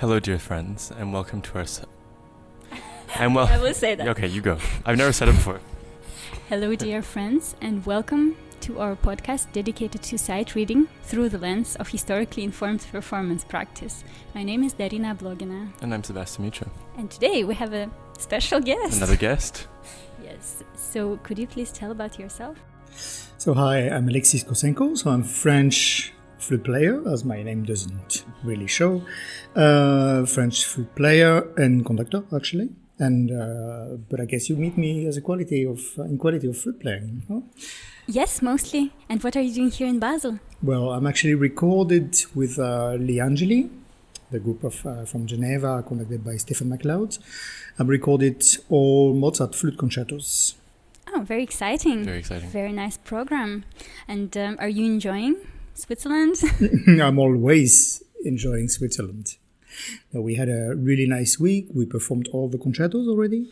Hello, dear friends, and welcome to our... I will say that. Okay, you go. I've never said it before. Hello, dear friends, and welcome to our podcast dedicated to sight reading through the lens of historically informed performance practice. My name is Darina Blogina. And I'm Sebastian Mitra. And today we have a special guest. Another guest? Yes. So could you please tell about yourself? So hi, I'm Alexis Kossenko. So I'm French flute player, as my name doesn't really show. French flute player and conductor, actually. And but I guess you meet me as in quality of flute playing, no? Yes, mostly. And what are you doing here in Basel? Well, I'm actually recorded with Gli Angeli, the group of from Geneva, conducted by Stephan MacLeod. I've recorded all Mozart flute concertos. Oh, very exciting. Very exciting. Very nice program. And are you enjoying Switzerland? I'm always enjoying Switzerland. We had a really nice week. We performed all the concertos already.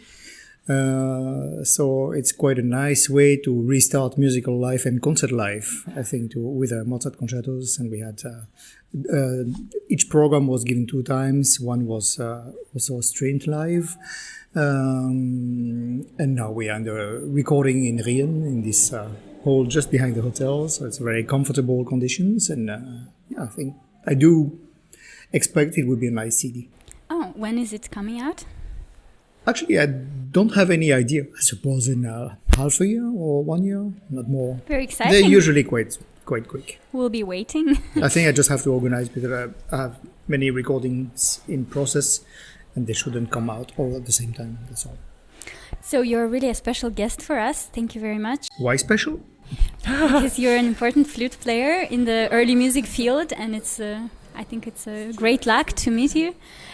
So it's quite a nice way to restart musical life and concert life, I think, with Mozart concertos. And we had each program was given 2 times. One was also streamed live. And now we are under recording in Rien, in this hall just behind the hotel. So it's very comfortable conditions. And I think I do expect it would be a nice CD. Oh, when is it coming out? Actually, I don't have any idea. I suppose in half a year or 1 year, not more. Very exciting. They're usually quite quick. We'll be waiting. I think I just have to organize because I have many recordings in process and they shouldn't come out all at the same time. That's all. So you're really a special guest for us. Thank you very much. Why special? Because you're an important flute player in the early music field, and it's I think it's a great luck to meet you.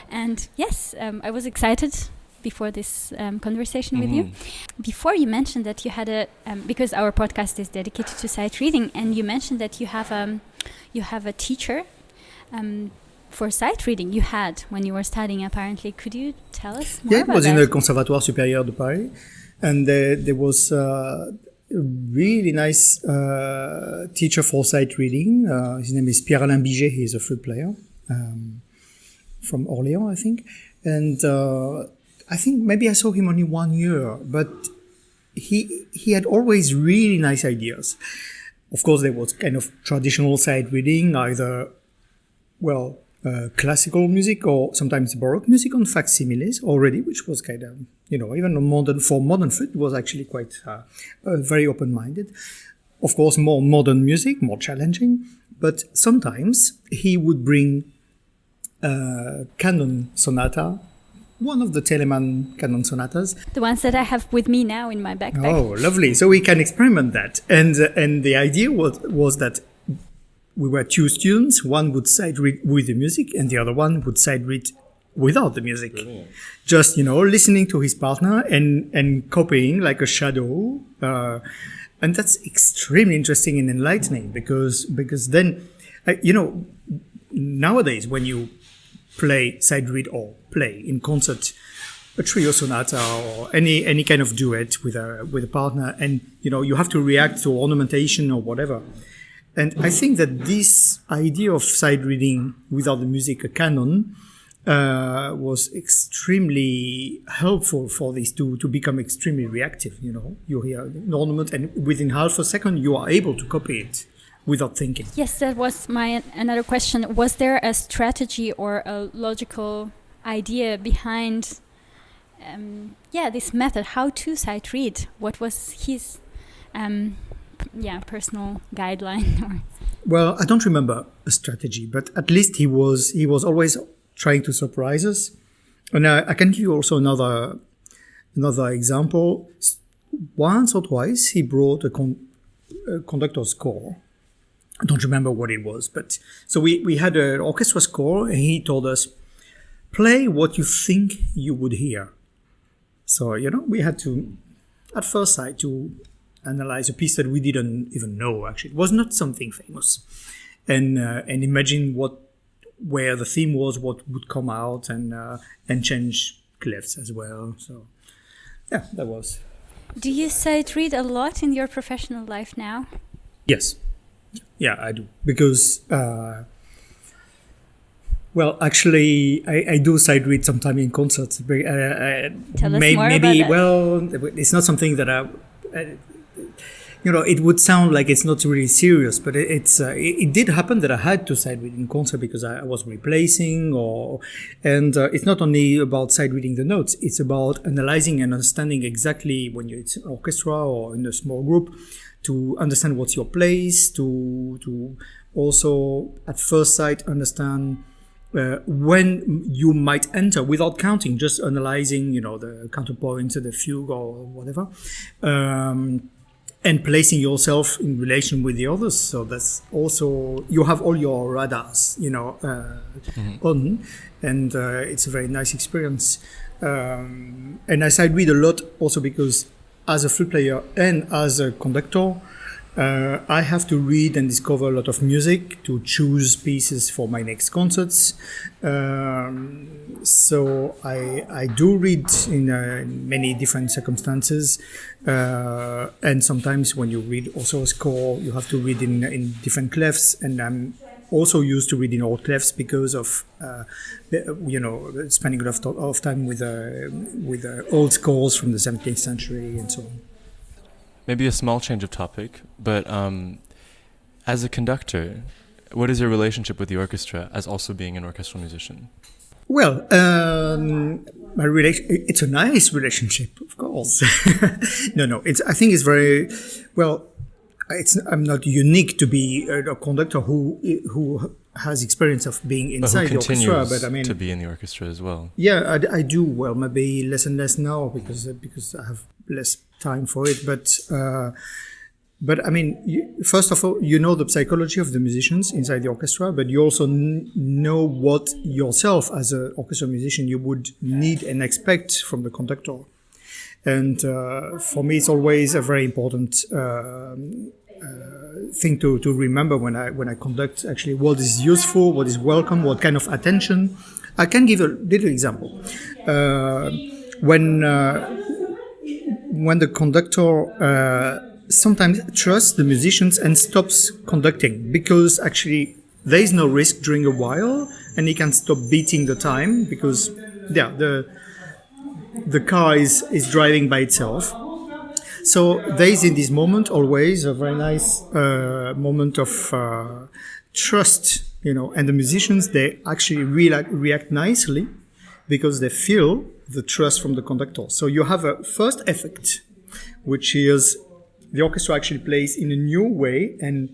And yes, I was excited before this conversation with you. Before you mentioned that you had because our podcast is dedicated to sight reading, and you mentioned that you have a teacher for sight reading you had when you were studying, apparently. Could you tell us more about that? Yeah, it was in the Conservatoire Supérieur de Paris, and there was a really nice teacher for sight reading. His name is Pierre-Alain Biget. He is a flute player from Orléans, I think. And I think maybe I saw him only 1 year, but he had always really nice ideas. Of course, there was kind of traditional sight reading, either, classical music or sometimes Baroque music on facsimiles already, which was kind of, even modern flute was actually quite very open-minded. Of course, more modern music, more challenging, but sometimes he would bring canon sonata, one of the Telemann canon sonatas. The ones that I have with me now in my backpack. Oh, lovely. So we can experiment that. And the idea was that we were 2 students. One would sight read with the music and the other one would sight read without the music. Brilliant. Just, listening to his partner and copying like a shadow. And that's extremely interesting and enlightening because then, nowadays when you play sight read or play in concert a trio sonata or any kind of duet with a partner, and you have to react to ornamentation or whatever. And I think that this idea of sight reading without the music, a canon, was extremely helpful for these two to become extremely reactive. You hear an ornament and within half a second you are able to copy it without thinking. Yes, that was my another question. Was there a strategy or a logical idea behind this method, how to sight read? What was his personal guideline? Well, I don't remember a strategy, but at least he was always trying to surprise us. And I can give you also another example. Once or twice he brought a conductor's score. I don't remember what it was, but so we had an orchestra score and he told us, play what you think you would hear. So, we had to, at first sight, to analyze a piece that we didn't even know, actually. It was not something famous. And imagine where the theme was, what would come out, and change clefs as well. So, yeah, that was. Do you sight read a lot in your professional life now? Yes. Yeah, I do. Because, Well, actually, I do side read sometime in concerts. Tell us more maybe, about that. well, it's not something that it would sound like it's not really serious, but it did happen that I had to side read in concert because I was replacing, and it's not only about side reading the notes; it's about analyzing and understanding exactly when it's an orchestra or in a small group, to understand what's your place, to also at first sight understand when you might enter without counting, just analyzing, the counterpoint, the fugue or whatever. And placing yourself in relation with the others. So that's also, you have all your radars, on, and it's a very nice experience. And I side read a lot also because as a flute player and as a conductor, I have to read and discover a lot of music to choose pieces for my next concerts. So I do read in many different circumstances. And sometimes when you read also a score, you have to read in different clefs. And I'm also used to read in old clefs because of, spending a lot of time with old scores from the 17th century and so on. Maybe a small change of topic, but as a conductor, what is your relationship with the orchestra as also being an orchestral musician? Well, it's a nice relationship, of course. No, I think it's very, well, I'm not unique to be a conductor who has experience of being inside the orchestra, but I mean, to be in the orchestra as well. Yeah, I do. Well, maybe less and less now because I have less time for it. But I mean, first of all, you know the psychology of the musicians inside the orchestra, but you also know what yourself as an orchestra musician you would need and expect from the conductor. And for me, it's always a very important thing to remember when I conduct. Actually, what is useful, what is welcome, what kind of attention. I can give a little example. When the conductor sometimes trusts the musicians and stops conducting because actually there is no risk during a while, and he can stop beating the time because the car is driving by itself. So there is in this moment always a very nice moment of trust, and the musicians, they actually react nicely because they feel the trust from the conductor. So you have a first effect, which is the orchestra actually plays in a new way and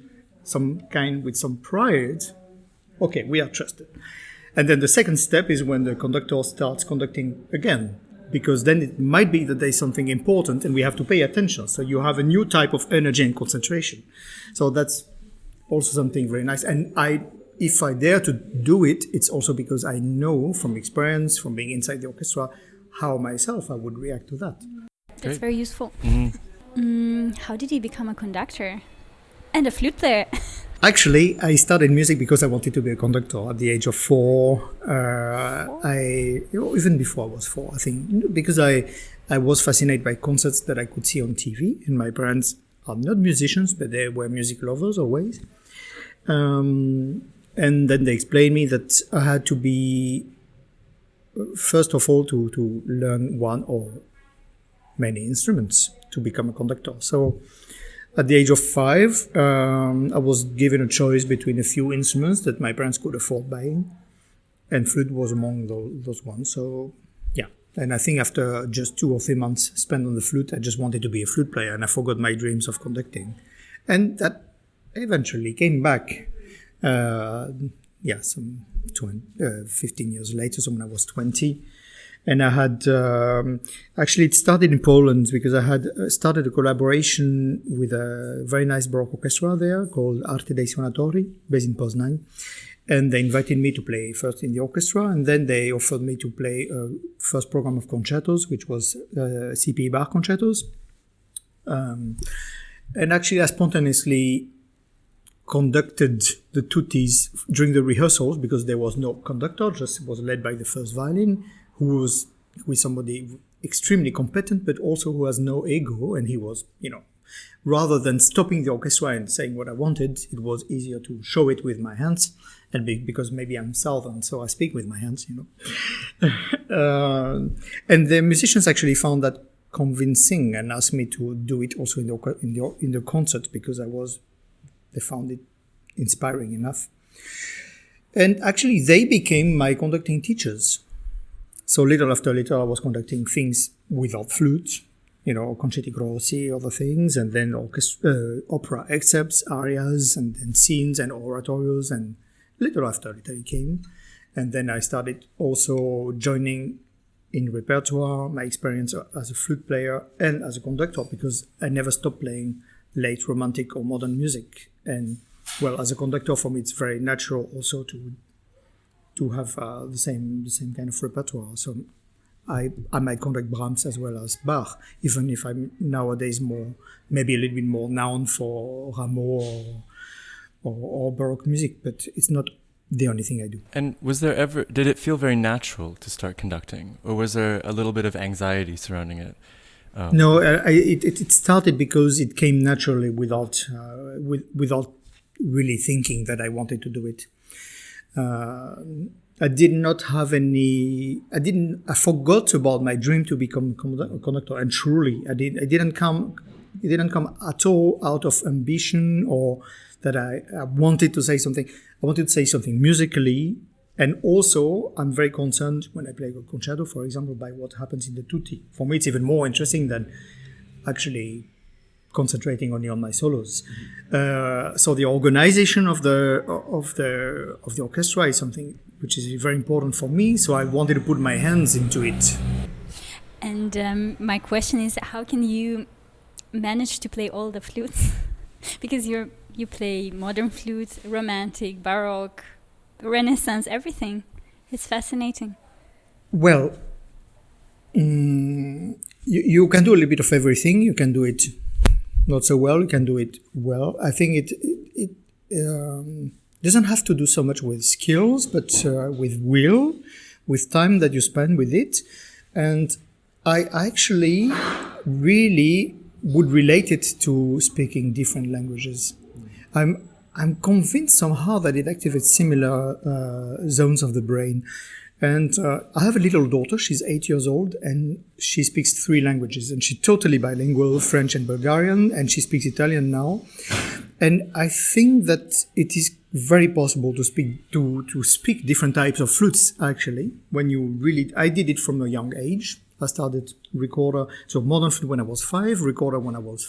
with some pride. Okay, we are trusted. And then the second step is when the conductor starts conducting again, because then it might be that there's something important and we have to pay attention. So you have a new type of energy and concentration. So that's also something very nice. And if I dare to do it, it's also because I know from experience, from being inside the orchestra, how myself I would react to that. That's very useful. Mm-hmm. How did you become a conductor and a flute player? Actually, I started music because I wanted to be a conductor at the age of 4. Even before I was 4, I think, because I was fascinated by concerts that I could see on TV, and my parents are not musicians, but they were music lovers always. And then they explained me that I had to be, first of all, to learn one or many instruments to become a conductor. So at the age of 5, I was given a choice between a few instruments that my parents could afford buying, and flute was among those ones. So, yeah. And I think after just 2 or 3 months spent on the flute, I just wanted to be a flute player, and I forgot my dreams of conducting. And that eventually came back, some 15 years later, so when I was 20. And I had, actually it started in Poland because I had started a collaboration with a very nice Baroque orchestra there called Arte dei Suonatori, based in Poznań. And they invited me to play first in the orchestra, and then they offered me to play a first program of concertos, which was CPE Bach concertos. And actually I spontaneously conducted the tutti during the rehearsals because there was no conductor, just was led by the first violin, who was with somebody extremely competent, but also who has no ego. And he was, rather than stopping the orchestra and saying what I wanted, it was easier to show it with my hands. And because maybe I'm Southern, so I speak with my hands, and the musicians actually found that convincing and asked me to do it also in the concert, because they found it inspiring enough. And actually, they became my conducting teachers. So little after little, I was conducting things without flute, concerti grossi, other things, and then opera excerpts, arias, and then scenes and oratorios, and little after little it came. And then I started also joining in repertoire, my experience as a flute player and as a conductor, because I never stopped playing late romantic or modern music. And well, as a conductor, for me, it's very natural also to have the same kind of repertoire. So I might conduct Brahms as well as Bach, even if I'm nowadays maybe a little bit more known for Rameau or Baroque music, but it's not the only thing I do. And did it feel very natural to start conducting, or was there a little bit of anxiety surrounding it? No, it started because it came naturally without really thinking that I wanted to do it. I did not have I forgot about my dream to become a conductor, and truly, it didn't come at all out of ambition or that I wanted to say something. I wanted to say something musically, and also I'm very concerned when I play a concerto, for example, by what happens in the tutti. For me, it's even more interesting than actually concentrating only on my solos. So the organization of the orchestra is something which is very important for me. So I wanted to put my hands into it. And my question is, how can you manage to play all the flutes? Because you play modern flute, romantic, Baroque, Renaissance, everything. It's fascinating. Well, you can do a little bit of everything. You can do it not so well. You can do it well. I think it doesn't have to do so much with skills, but with will, with time that you spend with it. And I actually really would relate it to speaking different languages. I'm convinced somehow that it activates similar zones of the brain. And I have a little daughter, she's 8 years old, and she speaks 3 languages, and she's totally bilingual, French and Bulgarian, and she speaks Italian now. And I think that it is very possible to speak different types of flutes, actually, I did it from a young age. I started recorder, so modern flute when I was 5, recorder when I was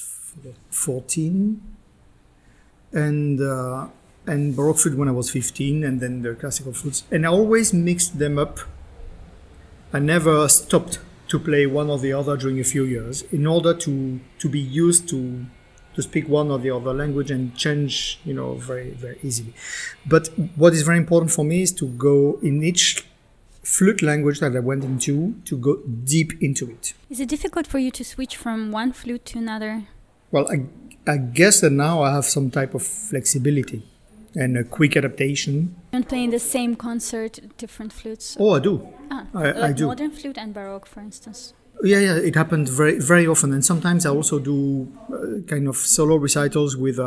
14, and Baroque flute when I was 15, and then the classical flutes. And I always mixed them up. I never stopped to play one or the other during a few years in order to be used to speak one or the other language and change, very, very easily. But what is very important for me is to go in each flute language that I went into, to go deep into it. Is it difficult for you to switch from one flute to another? Well, I guess that now I have some type of flexibility and a quick adaptation. You don't play in the same concert different flutes? Oh, I do. I do. Modern flute and Baroque, for instance. Yeah, it happens very, very often. And sometimes I also do kind of solo recitals with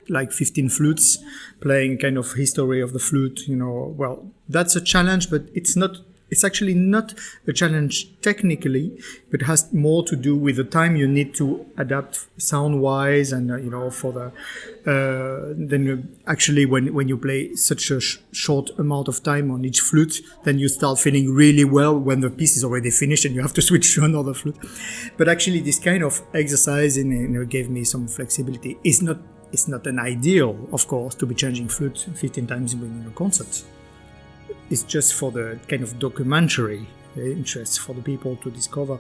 like 15 flutes, playing kind of history of the flute, Well, that's a challenge, but it's actually not a challenge technically, but it has more to do with the time you need to adapt sound-wise and, for the... then actually when you play such a short amount of time on each flute, then you start feeling really well when the piece is already finished and you have to switch to another flute. But actually this kind of exercise gave me some flexibility. It's not an ideal, of course, to be changing flute 15 times in a concert. It's just for the kind of documentary interest for the people to discover.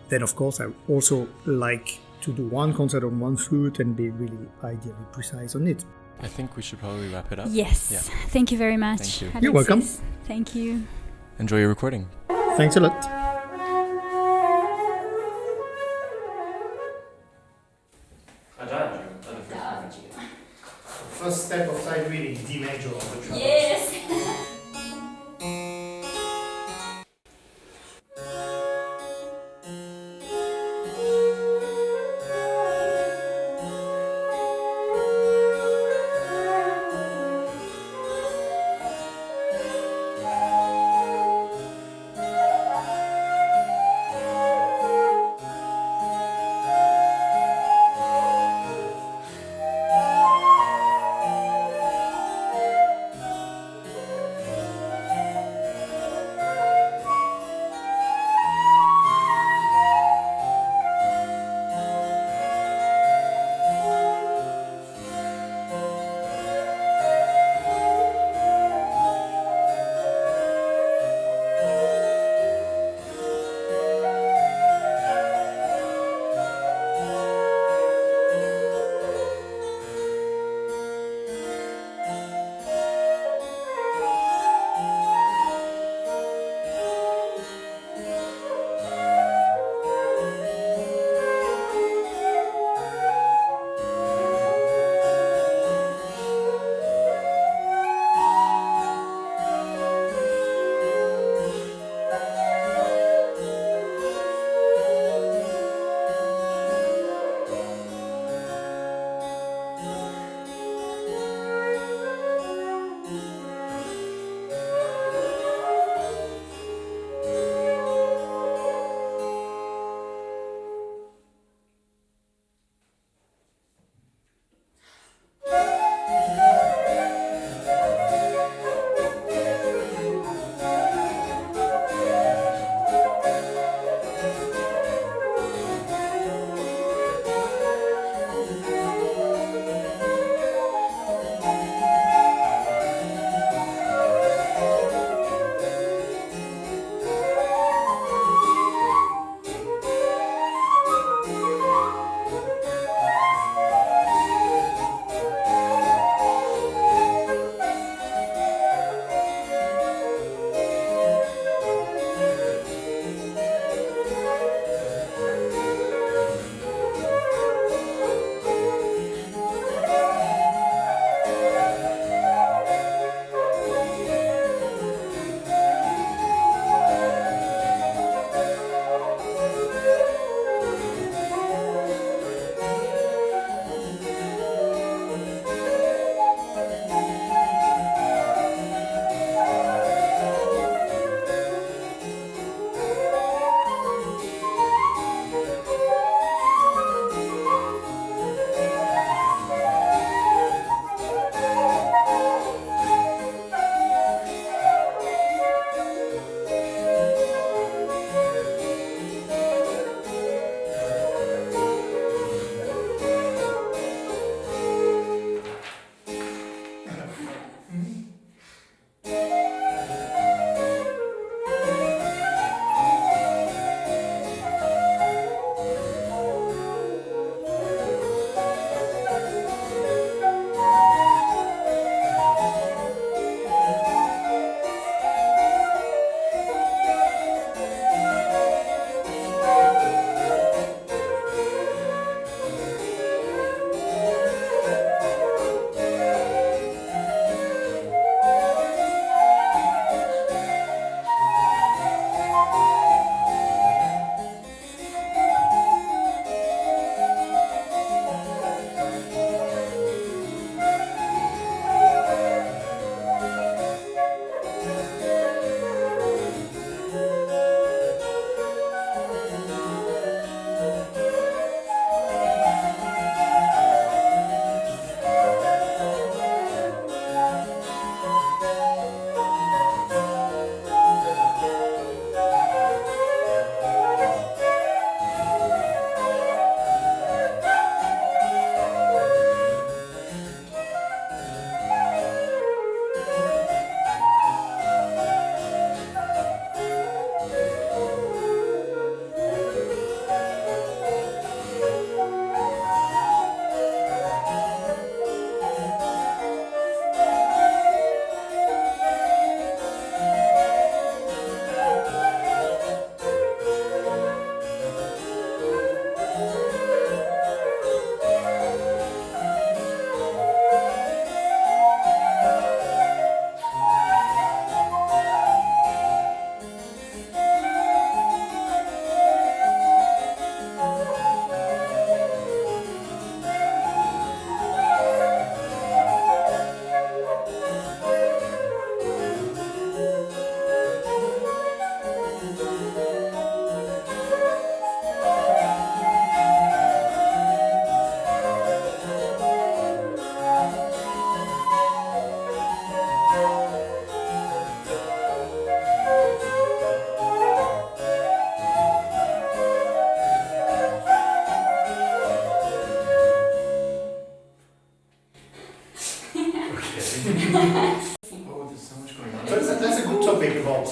Then, of course, I also like to do one concert on one flute and be really ideally precise on it. I think we should probably wrap it up. Yes. Yeah. Thank you very much. Thank you. Alexis. You're welcome. Thank you. Enjoy your recording. Thanks a lot. First step of sight reading, D major on the traverse. Yes.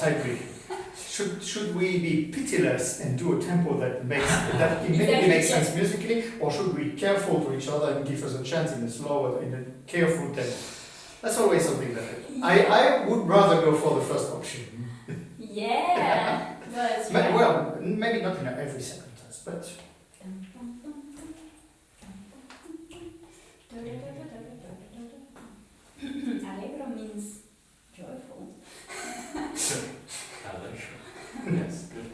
hybrid. Should we be pitiless and do a tempo that immediately makes sense musically, or should we be careful to each other and give us a chance in a slower, in a careful tempo? That's always something that I would rather go for the first option. Yeah, that's right. Well, maybe not in every circumstance, but. Allegro means joyful. Yes, good.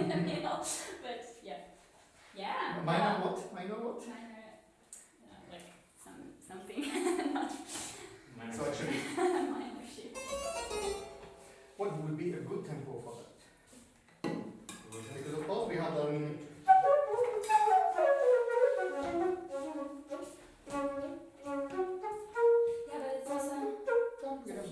in the middle. But yeah. Yeah. Minor what? Minor what? Minor, like something. Not So actually, minor shift. what would be a good tempo